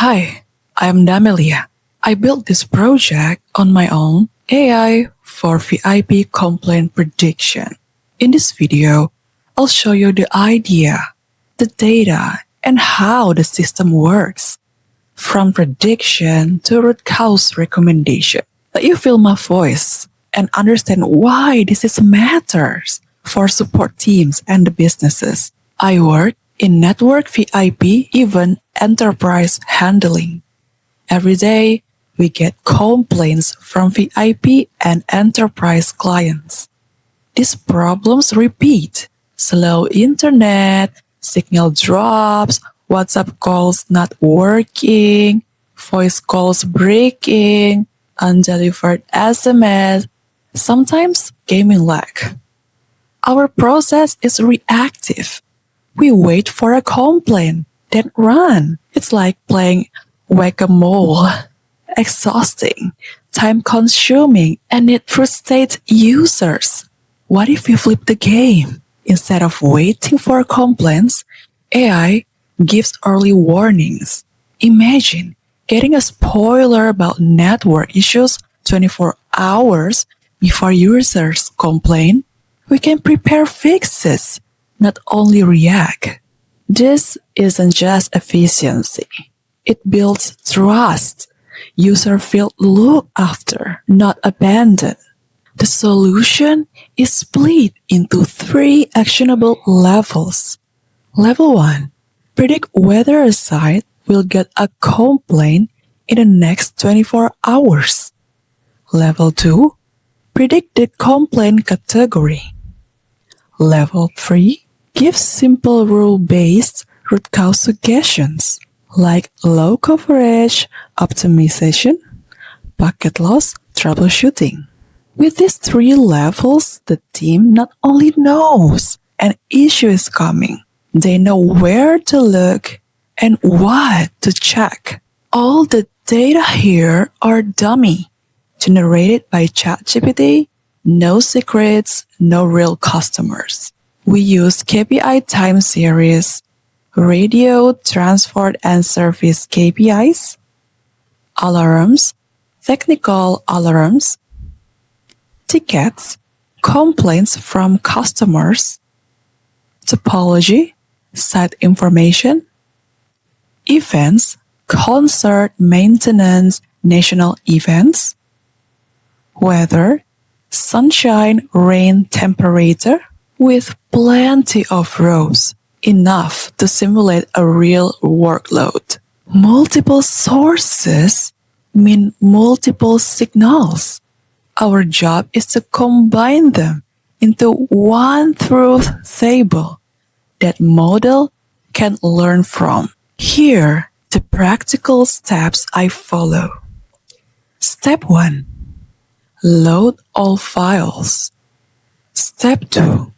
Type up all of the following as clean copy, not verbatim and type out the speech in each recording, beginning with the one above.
Hi, I'm Damelia. I built this project on my own, AI for VIP complaint prediction. In this video, I'll show you the idea, the data, and how the system works. From prediction to root cause recommendation. Let you feel my voice and understand why this matters for support teams and the businesses. I work in network VIP, even enterprise handling. Every day, we get complaints from VIP and enterprise clients. These problems repeat. Slow internet, signal drops, WhatsApp calls not working, voice calls breaking, undelivered SMS, sometimes gaming lag. Our process is reactive. We wait for a complaint, then run. It's like playing whack-a-mole. Exhausting, time-consuming, and it frustrates users. What if we flip the game? Instead of waiting for complaints, AI gives early warnings. Imagine getting a spoiler about network issues 24 hours before users complain. We can prepare fixes, not only react. This isn't just efficiency. It builds trust. Users feel looked after, not abandoned. The solution is split into 3 actionable levels. Level 1. Predict whether a site will get a complaint in the next 24 hours. Level 2. Predict the complaint category. Level 3. Give simple rule-based root cause suggestions like low coverage, optimization, packet loss, troubleshooting. With these 3 levels, the team not only knows an issue is coming, they know where to look and what to check. All the data here are dummy, generated by ChatGPT, no secrets, no real customers. We use KPI time series, radio, transport, and service KPIs, alarms, technical alarms, tickets, complaints from customers, topology, site information, events, concert, maintenance, national events, weather, sunshine, rain, temperature, with plenty of rows, enough to simulate a real workload. Multiple sources mean multiple signals. Our job is to combine them into one truth table that model can learn from. Here, the practical steps I follow. Step 1. Load all files. Step 2.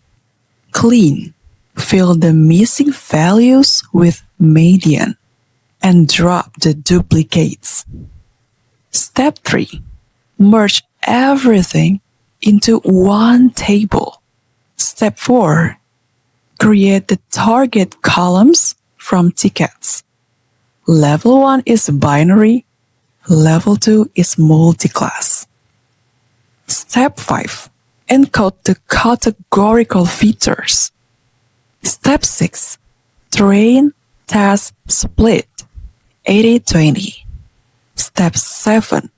Clean. Fill the missing values with median and drop the duplicates. Step 3. Merge everything into one table. Step 4. Create the target columns from tickets. Level 1 is binary. Level 2 is multiclass. Step 5. Encode the categorical features. Step 6. Train, test, split. 80-20. Step 7.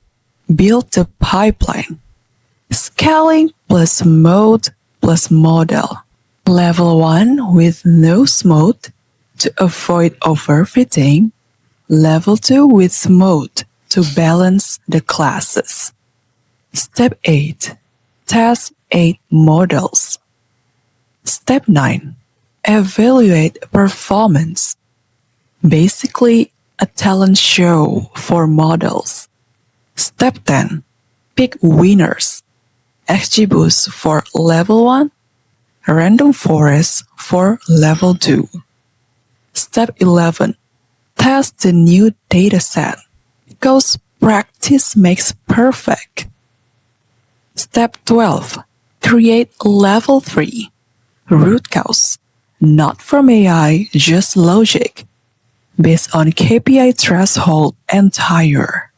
Build the pipeline. Scaling plus mode plus model. Level 1 with no mode to avoid overfitting. Level 2 with mode to balance the classes. Step 8. Test 8 models. Step 9. Evaluate performance. Basically, a talent show for models. Step 10. Pick winners. XGBoost for level 1, random forest for level 2. Step 11. Test the new dataset, because practice makes perfect. Step 12. Create level 3, root cause, not from AI, just logic. based on KPI threshold and tier.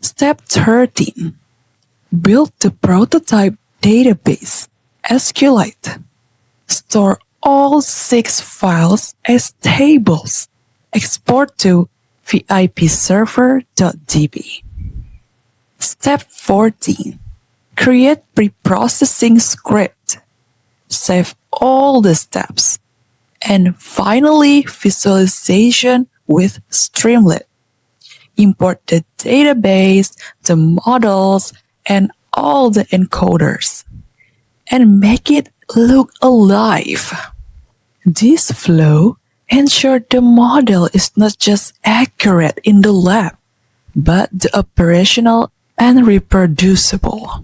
Step 13. Build the prototype database. SQLite. Store all 6 files as tables. Export to vipserver.db. Step 14. Create pre-processing script. Save all the steps. And finally, visualization with Streamlit. Import the database, the models, and all the encoders. And make it look alive. This flow ensures the model is not just accurate in the lab, but the operational and reproducible.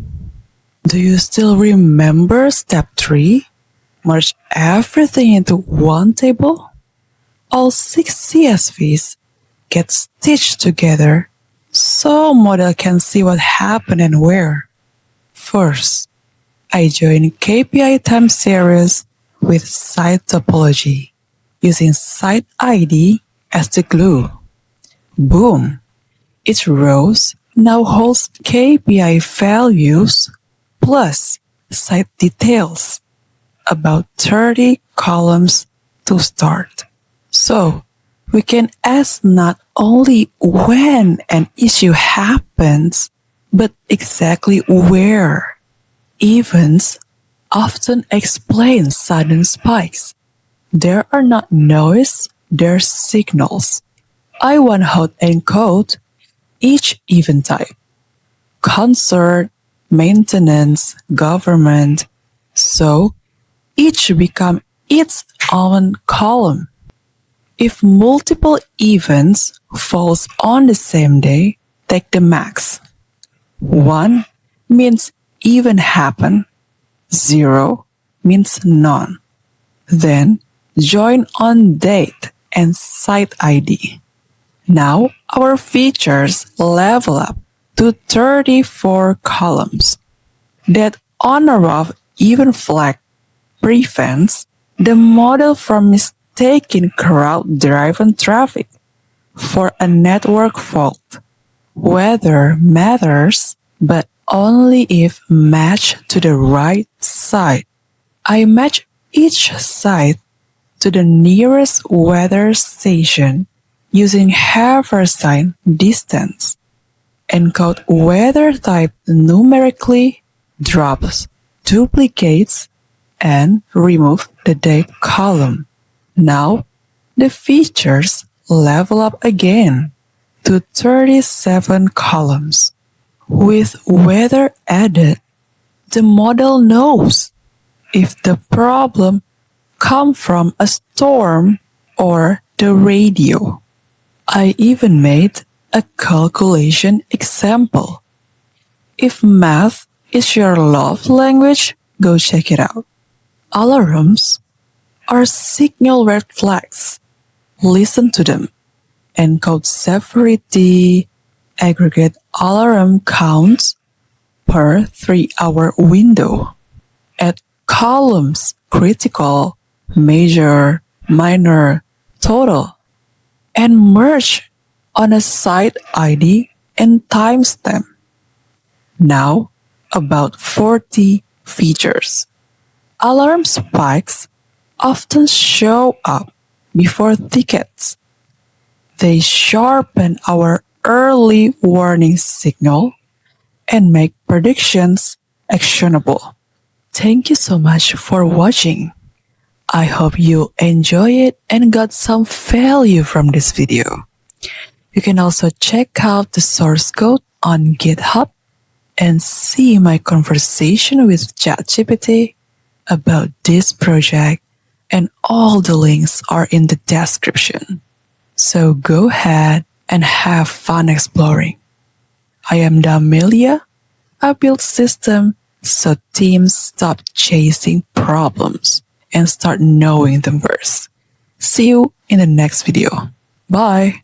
Do you still remember step 3? Merge everything into one table? All 6 CSVs get stitched together so model can see what happened and where. First, I join KPI time series with site topology using site ID as the glue. Boom! Each row now holds KPI values plus site details, about 30 columns to start. So we can ask not only when an issue happens, but exactly where. Events often explain sudden spikes. There are not noise, they're signals. I want how to encode each event type. Concert, maintenance, government. So each become its own column. If multiple events falls on the same day, take the max. 1 means event happen. 0 means none. Then join on date and site ID. Now our features level up to 34 columns. That on a rough event flag prevents the model from mistaking crowd-driven traffic for a network fault. Weather matters, but only if matched to the right site. I match each site to the nearest weather station using haversine distance. Encode weather type numerically, drops duplicates, and remove the date column. Now, the features level up again to 37 columns. With weather added, the model knows if the problem comes from a storm or the radio. I even made a calculation example. If math is your love language, go check it out. Alarms are signal red flags. Listen to them. Encode severity, aggregate alarm counts per 3-hour window. Add columns critical, major, minor, total, and merge on a site ID and timestamp. Now, about 40 features. Alarm spikes often show up before tickets. They sharpen our early warning signal and make predictions actionable. Thank you so much for watching. I hope you enjoy it and got some value from this video. You can also check out the source code on GitHub and see my conversation with ChatGPT about this project, and all the links are in the description. So go ahead and have fun exploring. I am Damelia. I build systems so teams stop chasing problems and start knowing them first. See you in the next video. Bye.